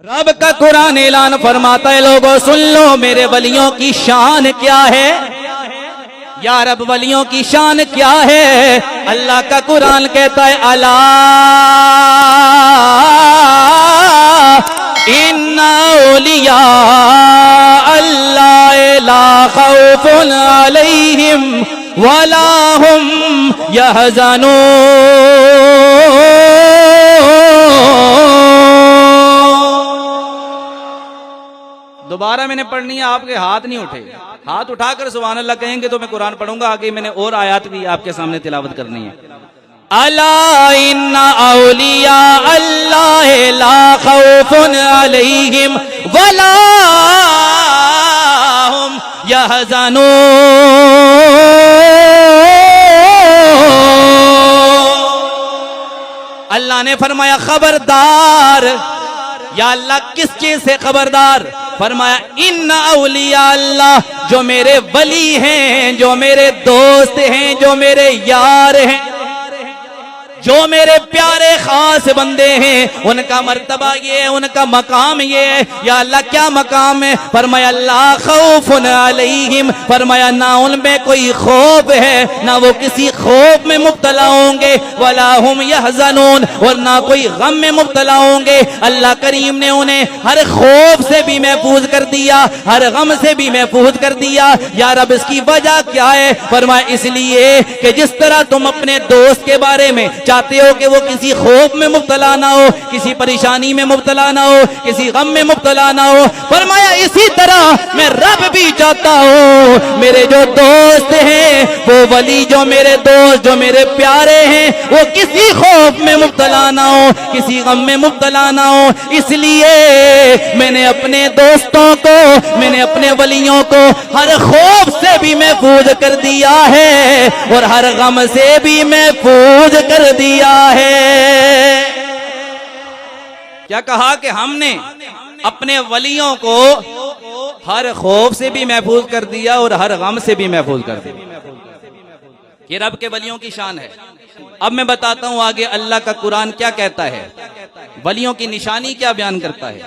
रब का कुरान ऐलान फरमाता है, लोगों सुन लो मेरे वलियों की शान क्या है। या रब वलियों की शान क्या है। अल्लाह का कुरान कहता है, अला इन्ना औलिया अल्लाह ला खौफुन अलैहिम वला हुम यहज़नून। दोबारा मैंने पढ़नी है, आपके हाथ नहीं उठे। हाथ उठाकर सुभान अल्लाह कहेंगे तो मैं कुरान पढ़ूंगा। आगे मैंने और आयत भी आपके सामने तिलावत करनी है। अला इन्ना औलिया अल्लाह ला खौफुन अलैहिम वला हुम यहज़नून। अल्लाह ने फरमाया खबरदार। या अल्लाह किस चीज से खबरदार? फरमाया इन्ना औलिया अल्लाह, जो मेरे वली हैं, जो मेरे दोस्त हैं, जो मेरे यार हैं, जो मेरे प्यारे खास बंदे हैं, उनका मर्तबा ये है, उनका मकाम ये है। या अल्लाह क्या मकाम है? फरमाया ला खौफुन अलैहिम, फरमाया ना उनमें कोई खौफ है, ना वो किसी खौफ में मुब्तला होंगे, वला हुम यहज़नून, और ना कोई गम में मुब्तला होंगे। अल्लाह करीम ने उन्हें हर खौफ से भी महफूज कर दिया, हर गम से भी महफूज कर दिया। या रब इसकी वजह क्या है? फरमाया इसलिए कि जिस तरह तुम अपने दोस्त के बारे में चाहते हो कि वो किसी खौफ में मुब्तला ना हो, किसी परेशानी में मुब्तला ना हो, किसी गम में मुब्तला ना हो, फरमाया इसी तरह मैं रब भी चाहता हूँ मेरे जो दोस्त हैं, वो वली जो मेरे दोस्त, जो मेरे प्यारे हैं, वो किसी खौफ में मुब्तला ना हो, किसी गम में मुब्तला ना हो। इसलिए मैंने अपने दोस्तों को, मैंने अपने वलियों को हर खौफ से भी महफूज कर दिया है और हर गम से भी महफूज कर दिया है। क्या कहा कि हमने अपने वलियों को हर खौफ से भी महफूज कर दिया और हर गम से भी महफूज कर दिया। ये रब के वलियों की शान है। अब मैं बताता हूं आगे अल्लाह का कुरान क्या कहता है, वलियों की निशानी क्या बयान करता है।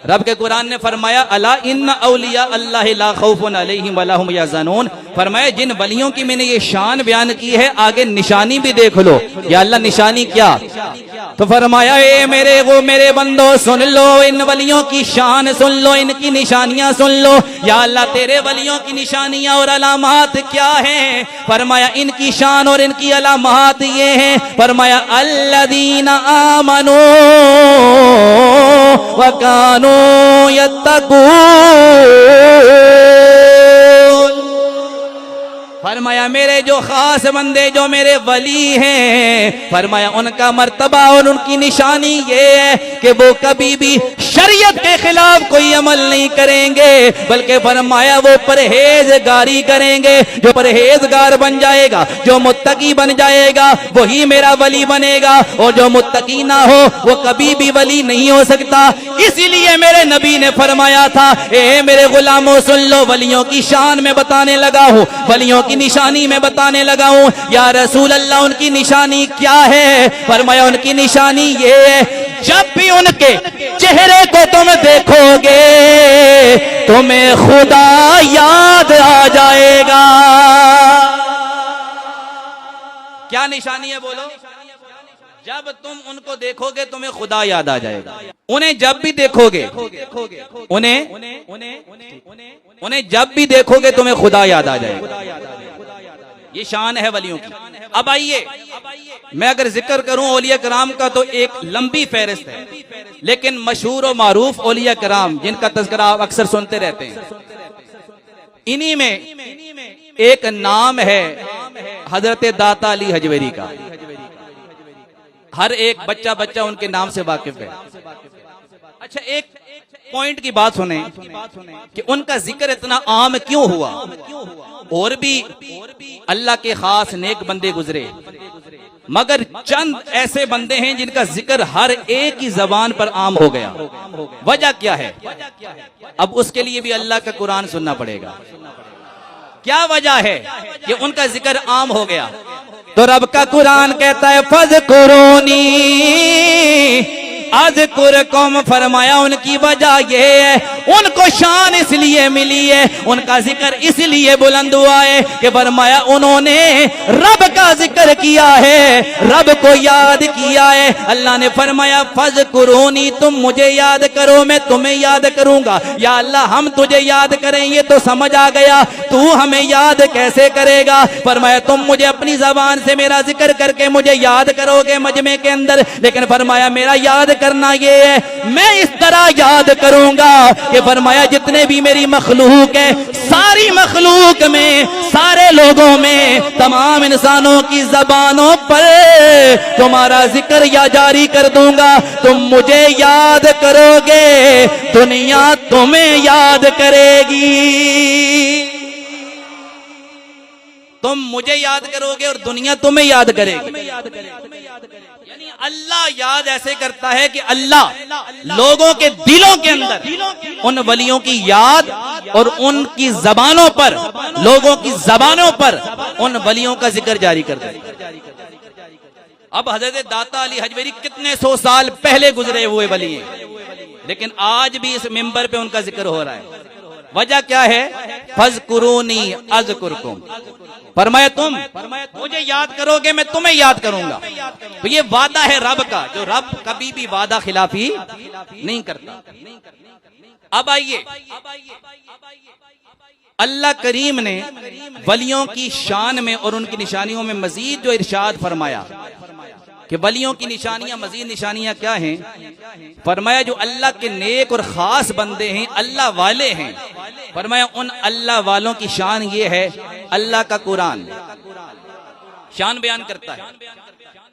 रब के कुरान ने फरमाया अला इन्ना औलिया अल्लाह ला खौफुन अलैहिम वला हुम यहज़नून। फरमाया जिन वलियों की मैंने ये शान बयान की है, आगे निशानी भी देख लो। या अल्लाह निशानी क्या? तो फरमाया ए मेरे बंदो सुन लो, इन वलियों की शान सुन लो, इनकी निशानियां सुन लो। या अल्लाह तेरे वलियों की निशानियां और अलामात क्या हैं? फरमाया इनकी शान और इनकी अलामात ये हैं। फरमाया अल्लज़ीना आमनू व कानू यत्तकून। फरमाया मेरे जो खास बंदे, जो मेरे वली हैं, फरमाया उनका मर्तबा और उनकी निशानी ये है कि वो कभी भी शरीयत के खिलाफ कोई अमल नहीं करेंगे, बल्कि फरमाया वो परहेजगारी करेंगे। जो परहेजगार बन जाएगा, जो मुत्तकी बन जाएगा, वही मेरा वली बनेगा। और जो मुत्तकी ना हो वो कभी भी वली नहीं हो सकता। इसीलिए मेरे नबी ने फरमाया था, ए मेरे गुलामों सुन लो, वलियों की शान में बताने लगा हूँ, वलियों की निशानी में बताने लगा हूं। या रसूल अल्लाह उनकी निशानी क्या है? फरमाया उनकी निशानी ये है, जब भी उनके चेहरे को तुम देखोगे तुम्हें खुदा याद आ जाएगा। क्या निशानी है बोलो? जब तुम उनको देखोगे तुम्हें खुदा याद आ जाएगा। उन्हें जब भी देखोगे, उन्हें जब भी देखोगे तुम्हें खुदा याद आ जाएगा। ये शान है वलियों की। अब आइए मैं अगर जिक्र करूं औलिया कराम का तो एक लंबी फहरिस्त है, लेकिन मशहूर और मारूफ औलिया कराम जिनका तज़किरा आप अक्सर सुनते रहते हैं, इन्हीं में एक नाम है हजरत दाता अली हजवेरी का। हर एक बच्चा उनके नाम से वाकिफ है। अच्छा एक पॉइंट की बात सुने कि उनका जिक्र इतना आम क्यों हुआ। और भी अल्लाह के खास नेक बंदे गुजरे, मगर चंद ऐसे बंदे हैं जिनका जिक्र हर एक की जबान पर आम हो गया। वजह क्या है? अब उसके लिए भी अल्लाह का कुरान सुनना पड़ेगा। क्या वजह है कि उनका जिक्र आम हो गया? तो रब का कुरान कहता है फज़कुरूनी अज़कुरकुम, फरमाया उनकी वजह ये है, उनको शान इसलिए मिली है, उनका जिक्र इसलिए बुलंद हुआ है कि फरमाया उन्होंने रब का जिक्र किया है, रब को याद किया है। अल्लाह ने फरमाया फज़कुरूनी, तुम मुझे याद करो मैं तुम्हें याद करूंगा। या अल्लाह हम तुझे याद करें ये तो समझ आ गया, तू हमें याद कैसे करेगा? फरमाया तुम मुझे अपनी जबान से मेरा जिक्र करके मुझे याद करोगे मजमे के अंदर, लेकिन फरमाया मेरा याद करना ये है, मैं इस तरह याद करूंगा कि फरमाया जितने भी मेरी मखलूक है, सारी मखलूक में, सारे लोगों में, तमाम इंसानों की जबानों पर तुम्हारा जिक्र या जारी कर दूंगा। तुम मुझे याद करोगे, दुनिया तुम्हें याद करेगी। तुम मुझे याद करोगे और दुनिया तुम्हें याद करेगी। यानी अल्लाह याद ऐसे करता है कि अल्लाह लोगों के दिलों के अंदर उन वलियों की याद और उनकी जबानों पर, लोगों की जबानों पर उन वलियों का जिक्र जारी कर दे। अब हजरत दाता अली हजवेरी कितने सौ साल पहले गुजरे हुए वली हैं, लेकिन आज भी इस मिंबर पे उनका जिक्र हो रहा है। वजह क्या है? फज़कुरूनी अज़कुरकुम, फरमाया तुम मुझे याद करोगे मैं तुम्हें याद करूंगा। तो ये वादा है रब का, जो रब कभी भी वादा खिलाफी नहीं करता। अब आइए, अल्लाह करीम ने वलियों की शान में और उनकी निशानियों में मजीद जो इरशाद फरमाया कि वलियों की निशानियां, मजीद निशानियां क्या हैं? फरमाया जो अल्लाह के नेक और खास बंदे हैं, अल्लाह वाले हैं, फरमाया उन अल्लाह वालों की शान ये है, अल्लाह का कुरान शान बयान करता है।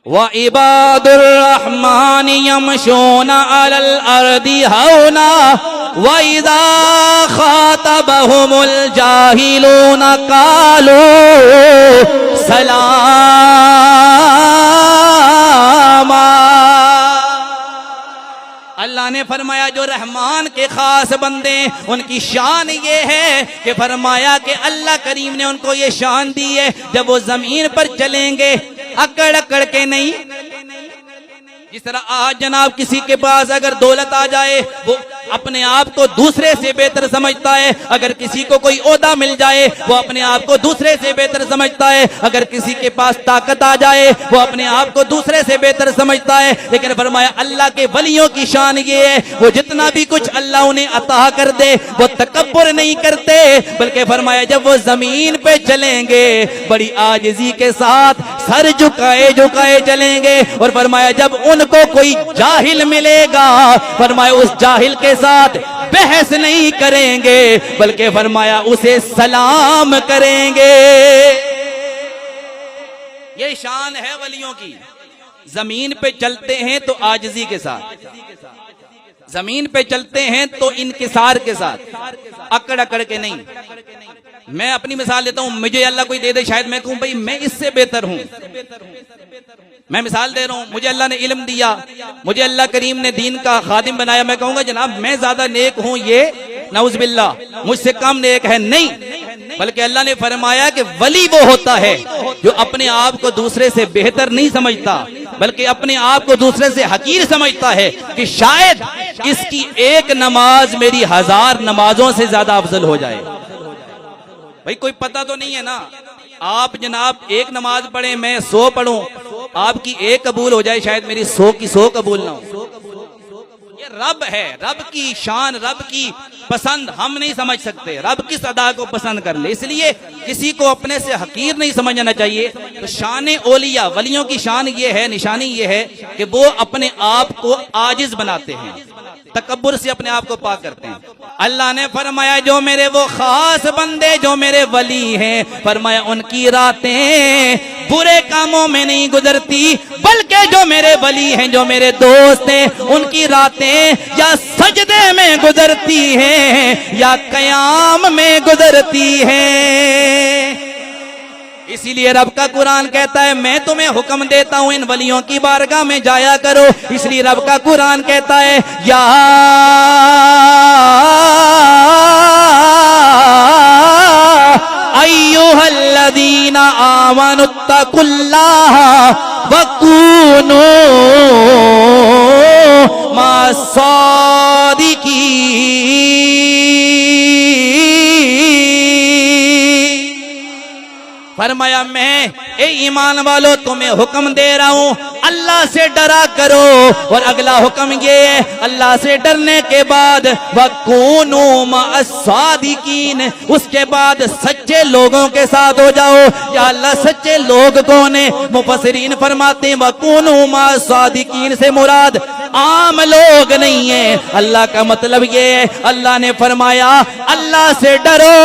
व इबादुर रहमान यमशूना अलल अर्दी हौना व इज़ा खातबहुमुल जाहिलूना कालू सलामा। अल्लाह ने फरमाया जो रहमान के खास बंदे, उनकी शान ये है कि फरमाया कि अल्लाह करीम ने उनको ये शान दी है, जब वो जमीन पर चलेंगे अकड़ अकड़ के नहीं। जिस तरह आज जनाब किसी के पास अगर दौलत आ जाए वो अपने आप को दूसरे से बेहतर समझता है, अगर किसी को कोई ओहदा मिल जाए वो अपने आप को दूसरे से बेहतर समझता है, अगर किसी के पास ताकत आ जाए वो अपने आप को दूसरे से बेहतर समझता है। लेकिन फरमाया अल्लाह के वलियों की शान ये है, वो जितना भी कुछ अल्लाह उन्हें अता कर दे वो तकब्बुर नहीं करते, बल्कि फरमाया जब वो जमीन पे चलेंगे बड़ी आजिज़ी के साथ सर झुकाए झुकाए चलेंगे। और फरमाया जब उनको कोई जाहिल मिलेगा, फरमाया उस जाहिल के साथ बहस नहीं करेंगे, बल्कि फरमाया उसे सलाम करेंगे। ये शान है वलियों की। जमीन पे चलते हैं तो आजिज़ी के साथ, जमीन पे चलते हैं तो इनकिसार के साथ, अकड़ अकड़ के नहीं। मैं अपनी मिसाल देता हूं, मुझे अल्लाह कोई दे दे, शायद मैं कहूं भाई मैं इससे बेहतर हूं। मैं मिसाल दे रहा हूं, मुझे अल्लाह ने इल्म दिया, मुझे अल्लाह करीम ने दीन का खादिम बनाया, मैं कहूंगा जनाब मैं ज्यादा नेक हूं, ये नाउज़ुबिल्लाह मुझसे कम नेक है। नहीं, बल्कि अल्लाह ने फरमाया कि वली वो होता है जो अपने आप को दूसरे से बेहतर नहीं समझता, बल्कि अपने आप को दूसरे से हकीर समझता है कि शायद इसकी एक नमाज मेरी 1000 नमाजों से ज्यादा अफजल हो जाए। भाई कोई पता तो नहीं है ना, आप जनाब एक नमाज पढ़े मैं 100 पढ़ूं, आपकी एक कबूल हो जाए, शायद मेरी 100 की 100 कबूल ना हो। ये रब है, रब की शान, रब की पसंद हम नहीं समझ सकते, रब किस अदा को पसंद कर ले, इसलिए किसी को अपने से हकीर नहीं समझना चाहिए। तो शान औलिया वलियों की शान ये है, निशानी ये है कि वो अपने आप को आजिज बनाते हैं, तकब्बुर से अपने आप को पाक करते हैं। अल्लाह ने फरमाया जो मेरे वो खास बंदे जो मेरे वली हैं, फरमाया उनकी रातें बुरे कामों में नहीं गुजरती, बल्कि जो मेरे वली हैं, जो मेरे दोस्त हैं, उनकी रातें या सजदे में गुजरती हैं या कयाम में गुजरती हैं। इसीलिए रब का कुरान कहता है मैं तुम्हें हुक्म देता हूं इन वलियों की बारगाह में जाया करो। इसलिए रब का कुरान कहता है या अय्युहल्लज़ीना आमनुत्तकुल्लाह वकूनू अस्सादिकीन। फरमाया मैं ए ईमान वालों तुम्हें हुक्म दे रहा हूं, अल्लाह से डरा करो। और अगला हुक्म ये है, अल्लाह से डरने के बाद वकूनू मअस्सादिकीन, उसके बाद सच्चे लोगों के साथ हो जाओ। या अल्लाह सच्चे लोग कौन है? मुफस्सिरीन फरमाते हैं वकूनू मअस्सादिकीन से मुराद आम लोग नहीं है। अल्लाह का मतलब ये है, अल्लाह ने फरमाया अल्लाह से डरो,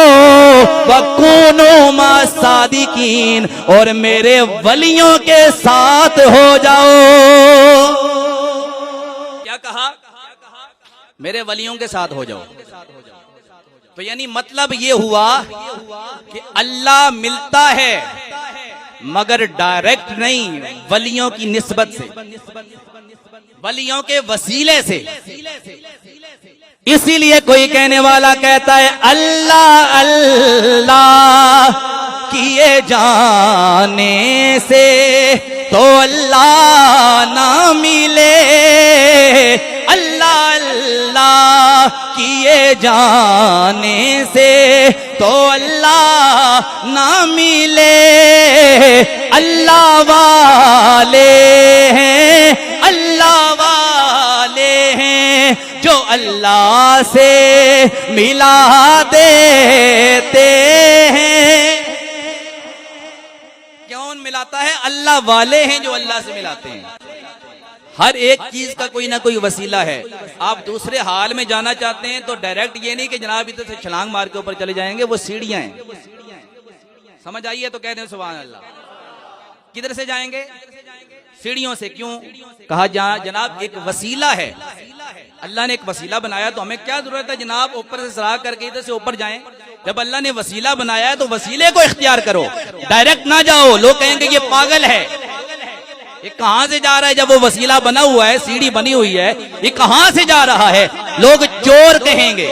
वकूनू मअस्सादिकीन, और मेरे वलियों के साथ हो जाओ। क्या कहा? मेरे वलियों के साथ हो जाओ। तो यानी मतलब ये हुआ कि अल्लाह मिलता है मगर डायरेक्ट नहीं, वलियों की निस्बत से, वलियों के वसीले से। इसीलिए कोई कहने वाला कहता है अल्लाह अल्लाह किए जाने से तो अल्लाह ना मिले, अल्लाह अल्लाह किए जाने से तो अल्लाह ना मिले। अल्लाह वाले हैं, अल्लाह वाले हैं जो अल्लाह से मिला देते हैं। कौन मिलाता है? अल्लाह वाले हैं जो अल्लाह से मिलाते हैं। हर एक चीज का कोई ना कोई वसीला है। आप दूसरे हाल में जाना चाहते हैं तो डायरेक्ट ये नहीं कि जनाब इधर से छलांग मार के ऊपर चले जाएंगे, वो सीढ़ियां हैं। समझ आई है तो कह दें सुभान अल्लाह। किधर से जाएंगे? सीढ़ियों से। क्यों? कहा जनाब एक वसीला है, अल्लाह ने एक वसीला बनाया, तो हमें क्या जरूरत है जनाब ऊपर से सराह करके इधर से ऊपर जाएं। जब अल्लाह ने वसीला बनाया है तो वसीले को इख्तियार करो, डायरेक्ट ना जाओ। लोग कहेंगे ये पागल है, ये कहां से जा रहा है? जब वो वसीला बना हुआ है, सीढ़ी बनी हुई है, ये कहां से जा रहा है? लोग चोर कहेंगे।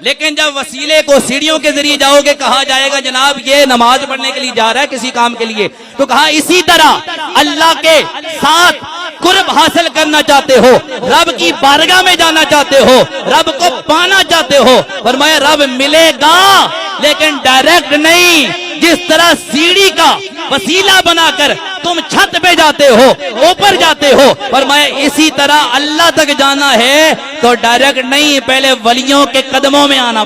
लेकिन जब वसीले को सीढ़ियों के जरिए जाओगे, कहा जाएगा जनाब ये नमाज पढ़ने के लिए जा रहा है, किसी काम के लिए। तो कहा इसी तरह अल्लाह के साथ कुर्ब हासिल करना चाहते हो, रब की बारगाह में जाना चाहते हो, रब को पाना चाहते हो, फरमाया रब मिलेगा लेकिन डायरेक्ट नहीं। जिस तरह सीढ़ी का वसीला बनाकर तुम छत पे जाते हो, ऊपर जाते हो, फरमाया इसी तरह अल्लाह तक जाना है तो डायरेक्ट नहीं, पहले वलियों के कदमों में आना।